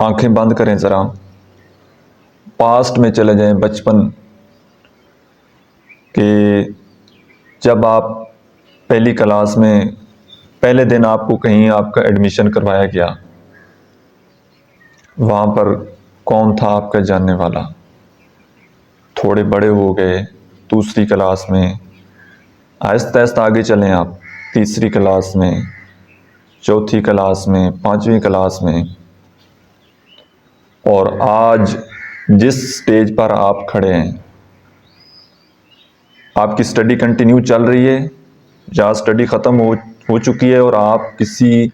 آنکھیں بند کریں ذرا، پاسٹ میں چلے جائیں، بچپن کہ جب آپ پہلی کلاس میں پہلے دن آپ کو کہیں آپ کا ایڈمیشن کروایا گیا، وہاں پر کون تھا آپ کا جاننے والا؟ تھوڑے بڑے ہو گئے دوسری کلاس میں، آہستہ آہستہ آگے چلیں آپ، تیسری کلاس میں، چوتھی کلاس میں، پانچویں کلاس میں، اور آج جس سٹیج پر آپ کھڑے ہیں، آپ کی سٹڈی کنٹینیو چل رہی ہے یا سٹڈی ختم ہو چکی ہے اور آپ کسی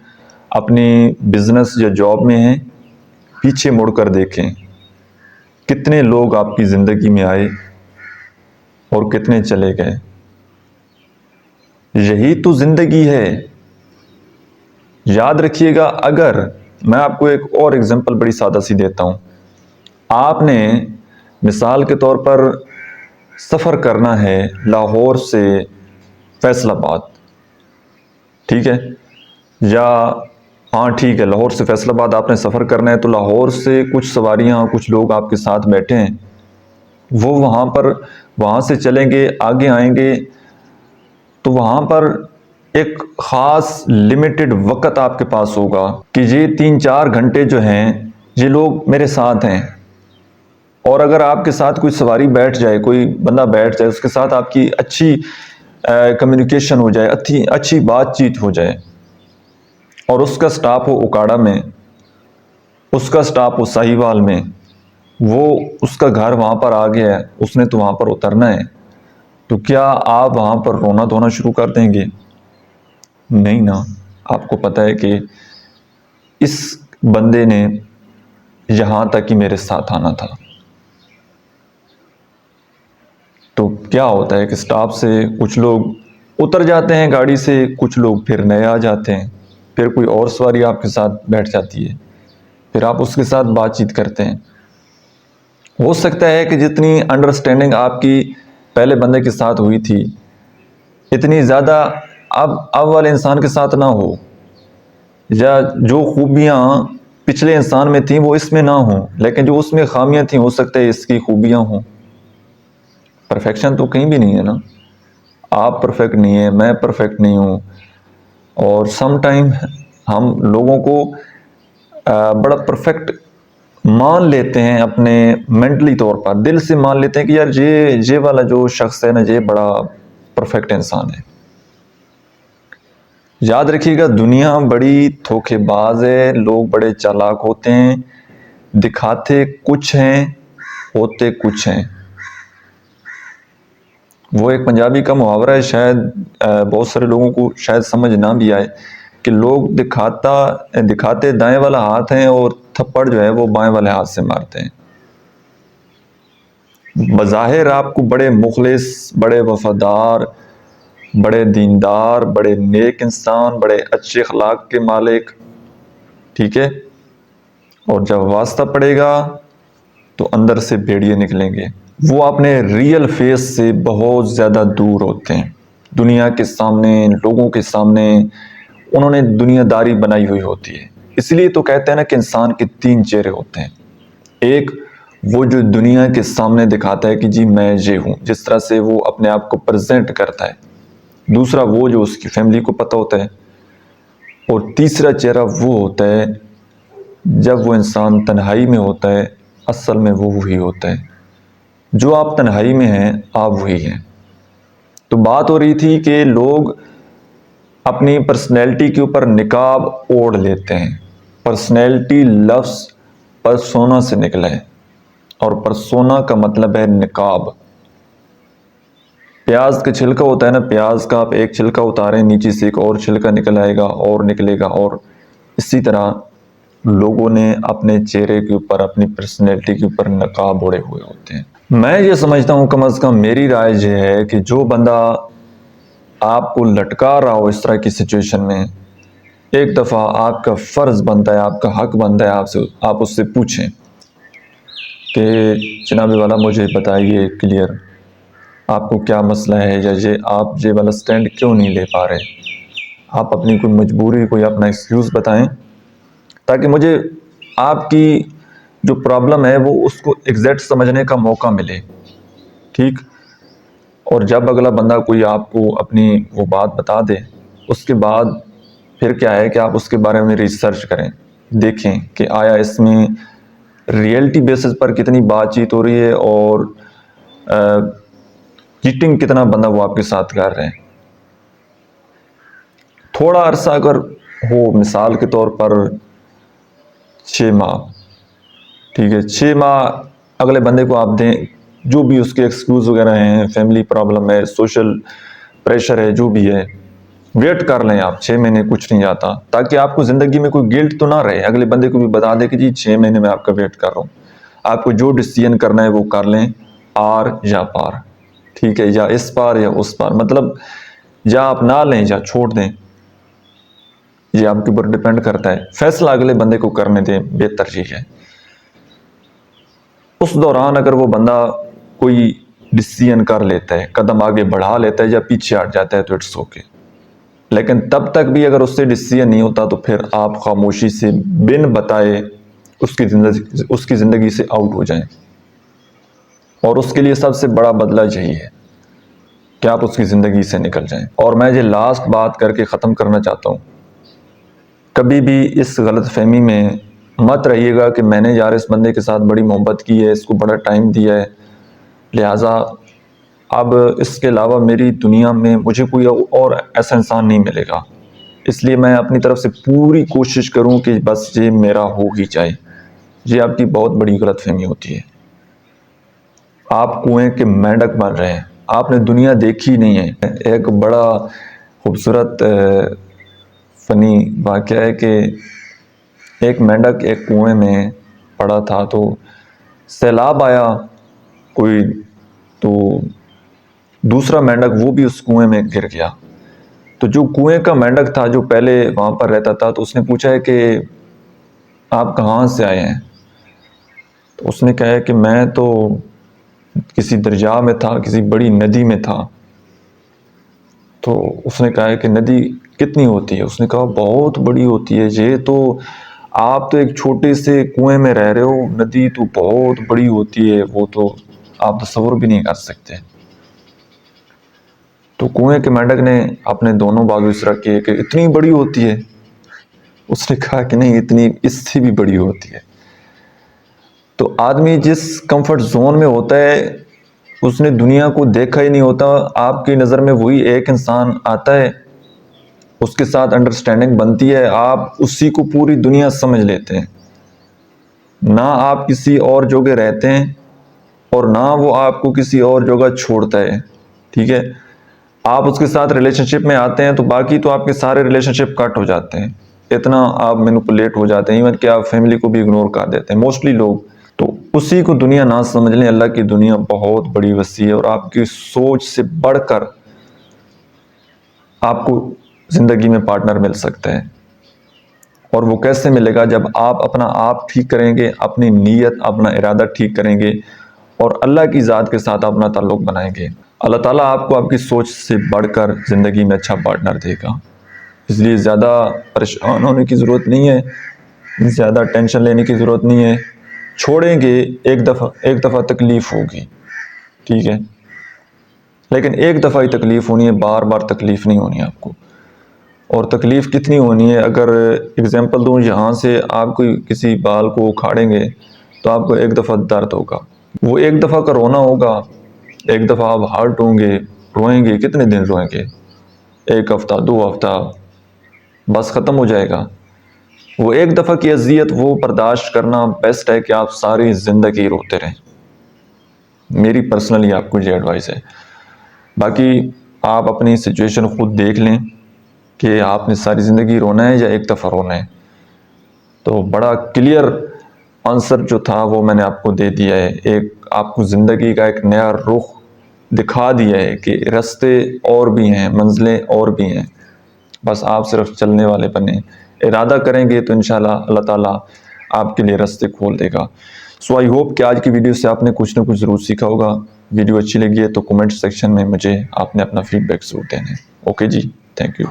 اپنی بزنس یا جاب میں ہیں؟ پیچھے مڑ کر دیکھیں کتنے لوگ آپ کی زندگی میں آئے اور کتنے چلے گئے۔ یہی تو زندگی ہے۔ یاد رکھیے گا، اگر میں آپ کو ایک اور اگزامپل بڑی سادہ سی دیتا ہوں، آپ نے مثال کے طور پر سفر کرنا ہے لاہور سے فیصل آباد، ٹھیک ہے، یا ہاں ٹھیک ہے، لاہور سے فیصل آباد آپ نے سفر کرنا ہے، تو لاہور سے کچھ سواریاں، کچھ لوگ آپ کے ساتھ بیٹھے ہیں، وہ وہاں سے چلیں گے، آگے آئیں گے، تو وہاں پر ایک خاص لمیٹڈ وقت آپ کے پاس ہوگا کہ یہ 3-4 گھنٹے جو ہیں یہ لوگ میرے ساتھ ہیں، اور اگر آپ کے ساتھ کوئی سواری بیٹھ جائے، کوئی بندہ بیٹھ جائے، اس کے ساتھ آپ کی اچھی کمیونیکیشن ہو جائے، اچھی بات چیت ہو جائے، اور اس کا سٹاپ ہو اکاڑا میں، اس کا سٹاپ ہو ساہیوال میں، وہ اس کا گھر وہاں پر آ گیا ہے، اس نے تو وہاں پر اترنا ہے، تو کیا آپ وہاں پر رونا دھونا شروع کر دیں گے؟ نہیں نا، آپ کو پتہ ہے کہ اس بندے نے یہاں تک ہی میرے ساتھ آنا تھا۔ تو کیا ہوتا ہے کہ سٹاپ سے کچھ لوگ اتر جاتے ہیں گاڑی سے، کچھ لوگ پھر نئے آ جاتے ہیں، پھر کوئی اور سواری آپ کے ساتھ بیٹھ جاتی ہے، پھر آپ اس کے ساتھ بات چیت کرتے ہیں۔ ہو سکتا ہے کہ جتنی انڈرسٹینڈنگ آپ کی پہلے بندے کے ساتھ ہوئی تھی، اتنی زیادہ اب والے انسان کے ساتھ نہ ہو، یا جو خوبیاں پچھلے انسان میں تھیں وہ اس میں نہ ہوں، لیکن جو اس میں خامیاں تھیں ہو سکتا ہے اس کی خوبیاں ہوں۔ پرفیکشن تو کہیں بھی نہیں ہے نا، آپ پرفیکٹ نہیں ہیں، میں پرفیکٹ نہیں ہوں، اور سم ٹائم ہم لوگوں کو بڑا پرفیکٹ مان لیتے ہیں، اپنے مینٹلی طور پر دل سے مان لیتے ہیں کہ یار یہ والا جو شخص ہے نا، یہ بڑا پرفیکٹ انسان ہے۔ یاد رکھیے گا، دنیا بڑی دھوکے باز ہے، لوگ بڑے چالاک ہوتے ہیں، دکھاتے کچھ ہیں، ہوتے کچھ ہیں۔ وہ ایک پنجابی کا محاورہ ہے، شاید بہت سارے لوگوں کو شاید سمجھ نہ بھی آئے، کہ لوگ دکھاتے دائیں والا ہاتھ ہیں اور تھپڑ جو ہے وہ بائیں والے ہاتھ سے مارتے ہیں۔ بظاہر آپ کو بڑے مخلص، بڑے وفادار، بڑے دیندار، بڑے نیک انسان، بڑے اچھے اخلاق کے مالک، ٹھیک ہے، اور جب واسطہ پڑے گا تو اندر سے بھیڑیے نکلیں گے۔ وہ اپنے ریئل فیس سے بہت زیادہ دور ہوتے ہیں، دنیا کے سامنے، لوگوں کے سامنے انہوں نے دنیا داری بنائی ہوئی ہوتی ہے۔ اس لیے تو کہتے ہیں نا کہ انسان کے 3 چہرے ہوتے ہیں، ایک وہ جو دنیا کے سامنے دکھاتا ہے کہ جی میں یہ ہوں، جس طرح سے وہ اپنے آپ کو پریزنٹ کرتا ہے، دوسرا وہ جو اس کی فیملی کو پتہ ہوتا ہے، اور تیسرا چہرہ وہ ہوتا ہے جب وہ انسان تنہائی میں ہوتا ہے، اصل میں وہ وہی ہوتا ہے۔ جو آپ تنہائی میں ہیں آپ وہی ہیں۔ تو بات ہو رہی تھی کہ لوگ اپنی پرسنالٹی کے اوپر نقاب اوڑھ لیتے ہیں۔ پرسنالٹی لفظ پرسونا سے نکلا ہے، اور پرسونا کا مطلب ہے نقاب۔ پیاز کا چھلکا ہوتا ہے نا، پیاز کا آپ ایک چھلکا اتاریں، نیچے سے ایک اور چھلکا نکل آئے گا اور نکلے گا، اور اسی طرح لوگوں نے اپنے چہرے کے اوپر، اپنی پرسنالٹی کے اوپر نقاب اوڑھے ہوئے ہوتے ہیں۔ میں یہ سمجھتا ہوں، کم از کم میری رائے یہ ہے کہ جو بندہ آپ کو لٹکا رہا ہو اس طرح کی سچویشن میں، ایک دفعہ آپ کا فرض بنتا ہے، آپ کا حق بنتا ہے، آپ اس سے پوچھیں کہ جناب والا مجھے بتائیے کلیئر، آپ کو کیا مسئلہ ہے، یا آپ یہ والا سٹینڈ کیوں نہیں لے پا رہے؟ آپ اپنی کوئی مجبوری، کوئی اپنا ایکسکیوز بتائیں، تاکہ مجھے آپ کی جو پرابلم ہے وہ اس کو ایگزیکٹ سمجھنے کا موقع ملے، ٹھیک۔ اور جب اگلا بندہ کوئی آپ کو اپنی وہ بات بتا دے، اس کے بعد پھر کیا ہے کہ آپ اس کے بارے میں ریسرچ کریں، دیکھیں کہ آیا اس میں ریئلٹی بیسس پر کتنی بات چیت ہو رہی ہے اور چیٹنگ کتنا بندہ وہ آپ کے ساتھ کر رہے ہیں۔ تھوڑا عرصہ اگر ہو، مثال کے طور پر 6 ماہ، ٹھیک ہے، 6 ماہ اگلے بندے کو آپ دیں، جو بھی اس کے ایکسکیوز وغیرہ ہیں، فیملی پرابلم ہے، سوشل پریشر ہے، جو بھی ہے، ویٹ کر لیں آپ، 6 مہینے کچھ نہیں جاتا، تاکہ آپ کو زندگی میں کوئی گلٹ تو نہ رہے، اگلے بندے کو بھی بتا دے کہ جی 6 مہینے میں آپ کا ویٹ کر رہا ہوں، آپ کو جو ڈیسیژن کرنا ہے وہ کر لیں، آر یا پار، ٹھیک ہے، یا اس پار یا اس پار، مطلب یا آپ نہ لیں یا چھوڑ دیں، یہ آپ کے اوپر ڈیپینڈ کرتا ہے، فیصلہ اگلے بندے کو کرنے دیں، بہتر چیز ہے۔ اس دوران اگر وہ بندہ کوئی ڈیسیژن کر لیتا ہے، قدم آگے بڑھا لیتا ہے یا پیچھے ہٹ جاتا ہے تو اٹس اوکے، لیکن تب تک بھی اگر اس سے ڈیسیژن نہیں ہوتا تو پھر آپ خاموشی سے بن بتائے اس کی زندگی سے آؤٹ ہو جائیں، اور اس کے لیے سب سے بڑا بدلہ یہی ہے کہ آپ اس کی زندگی سے نکل جائیں۔ اور میں یہ لاسٹ بات کر کے ختم کرنا چاہتا ہوں، کبھی بھی اس غلط فہمی میں مت رہیے گا کہ میں نے یار اس بندے کے ساتھ بڑی محبت کی ہے، اس کو بڑا ٹائم دیا ہے، لہٰذا اب اس کے علاوہ میری دنیا میں مجھے کوئی اور ایسا انسان نہیں ملے گا، اس لیے میں اپنی طرف سے پوری کوشش کروں کہ بس یہ میرا ہو ہی جائے۔ یہ آپ کی بہت بڑی غلط فہمی ہوتی ہے، آپ کنویں کے مینڈک بن رہے ہیں، آپ نے دنیا دیکھی نہیں ہے۔ ایک بڑا خوبصورت فنی واقعہ ہے کہ ایک مینڈک ایک کنویں میں پڑا تھا، تو سیلاب آیا کوئی، تو دوسرا مینڈک وہ بھی اس کنویں میں گر گیا، تو جو کنویں کا مینڈک تھا جو پہلے وہاں پر رہتا تھا، تو اس نے پوچھا ہے کہ آپ کہاں سے آئے ہیں؟ تو اس نے کہا ہے کہ میں تو کسی دریا میں تھا، کسی بڑی ندی میں تھا۔ تو اس نے کہا ہے کہ ندی کتنی ہوتی ہے؟ اس نے کہا بہت بڑی ہوتی ہے، یہ تو آپ تو ایک چھوٹے سے کنویں میں رہ رہے ہو، ندی تو بہت بڑی ہوتی ہے، وہ تو آپ تصور بھی نہیں کر سکتے۔ تو کنویں کے مینڈک نے اپنے دونوں بازو اس طرح کیے کہ اتنی بڑی ہوتی ہے؟ اس نے کہا کہ نہیں، اتنی اس سے بھی بڑی ہوتی ہے۔ تو آدمی جس کمفرٹ زون میں ہوتا ہے، اس نے دنیا کو دیکھا ہی نہیں ہوتا، آپ کی نظر میں وہی ایک انسان آتا ہے، اس کے ساتھ انڈرسٹینڈنگ بنتی ہے، آپ اسی کو پوری دنیا سمجھ لیتے ہیں، نہ آپ کسی اور جگہ رہتے ہیں اور نہ وہ آپ کو کسی اور جگہ چھوڑتا ہے، ٹھیک ہے۔ آپ اس کے ساتھ ریلیشن شپ میں آتے ہیں تو باقی تو آپ کے سارے ریلیشن شپ کٹ ہو جاتے ہیں، اتنا آپ مینوپولیٹ ہو جاتے ہیں، ایون کہ آپ فیملی کو بھی اگنور کر دیتے ہیں موسٹلی لوگ۔ تو اسی کو دنیا نہ سمجھ لیں، اللہ کی دنیا بہت بڑی وسیع ہے، اور آپ کی سوچ سے بڑھ کر آپ کو زندگی میں پارٹنر مل سکتا ہے، اور وہ کیسے ملے گا؟ جب آپ اپنا آپ ٹھیک کریں گے، اپنی نیت، اپنا ارادہ ٹھیک کریں گے، اور اللہ کی ذات کے ساتھ اپنا تعلق بنائیں گے، اللہ تعالیٰ آپ کو آپ کی سوچ سے بڑھ کر زندگی میں اچھا پارٹنر دے گا۔ اس لیے زیادہ پریشان ہونے کی ضرورت نہیں ہے، زیادہ ٹینشن لینے کی ضرورت نہیں ہے، چھوڑیں گے، ایک دفعہ تکلیف ہوگی، ٹھیک ہے، لیکن ایک دفعہ ہی تکلیف ہونی ہے، بار بار تکلیف نہیں ہونی ہے آپ کو۔ اور تکلیف کتنی ہونی ہے؟ اگر اگزامپل دوں، یہاں سے آپ کوئی کسی بال کو اکھاڑیں گے تو آپ کو ایک دفعہ درد ہوگا، وہ ایک دفعہ کا رونا ہوگا، ایک دفعہ آپ ہارٹ ہوں گے، روئیں گے، کتنے دن روئیں گے؟ 1 ہفتہ، 2 ہفتہ، بس ختم ہو جائے گا۔ وہ ایک دفعہ کی اذیت وہ برداشت کرنا بیسٹ ہے کہ آپ ساری زندگی روتے رہیں۔ میری پرسنلی آپ کو یہ ایڈوائس ہے۔ باقی آپ اپنی سچویشن خود دیکھ لیں کہ آپ نے ساری زندگی رونا ہے یا ایک دفعہ رونا ہے۔ تو بڑا کلیئر آنسر جو تھا وہ میں نے آپ کو دے دیا ہے، ایک آپ کو زندگی کا ایک نیا رخ دکھا دیا ہے کہ راستے اور بھی ہیں، منزلیں اور بھی ہیں، بس آپ صرف چلنے والے بنیں، ارادہ کریں گے تو انشاءاللہ اللہ تعالیٰ آپ کے لیے راستے کھول دے گا۔ سو آئی ہوپ کہ آج کی ویڈیو سے آپ نے کچھ نہ کچھ ضرور سیکھا ہوگا۔ ویڈیو اچھی لگی ہے تو کمنٹ سیکشن میں مجھے آپ نے اپنا فیڈ بیک ضرور دینا ہے۔ اوکے جی، تھینک یو۔